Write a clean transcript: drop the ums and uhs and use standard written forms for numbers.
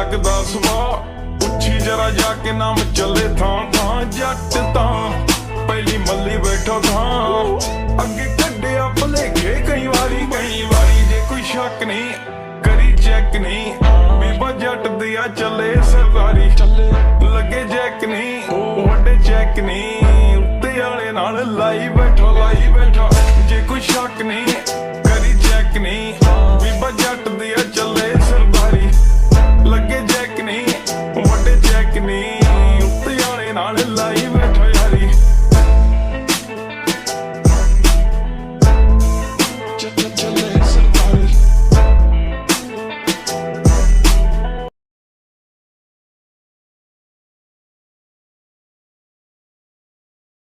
ਲੱਗਦਾ ਸੁਭਾਅ ਉੱਚੀ ਜਰਾ ਜਾ ਕੇ ਨਾਮ ਚੱਲੇ ਥਾਂ ਥਾਂ ਜੱਟ ਤਾਂ ਪਹਿਲੀ ਮੱਲੀ ਬੈਠੋ ਥਾਂ ਅੱਗੇ ਕੱਢਿਆ ਭਲੇਖੇ ਕਈ ਵਾਰੀ ਜੇ ਕੋਈ ਸ਼ੱਕ ਨਹੀਂ ਕਰੀ ਚੈੱਕ ਨਹੀਂ ਬੀਬਾ ਜੱਟ ਦਿਆ ਚੱਲੇ ਸਰਦਾਰੀ ਲੱਗੇ ਜੈਕ ਨਹੀਂ ਵੱਡੇ ਚੈੱਕ ਨਹੀਂ ਉੱਤੇ ਵਾਲੇ ਨਾਲ ਲਾਈ ਬੈਠਾ ਜੇ ਕੋਈ ਸ਼ੱਕ ਨਹੀਂ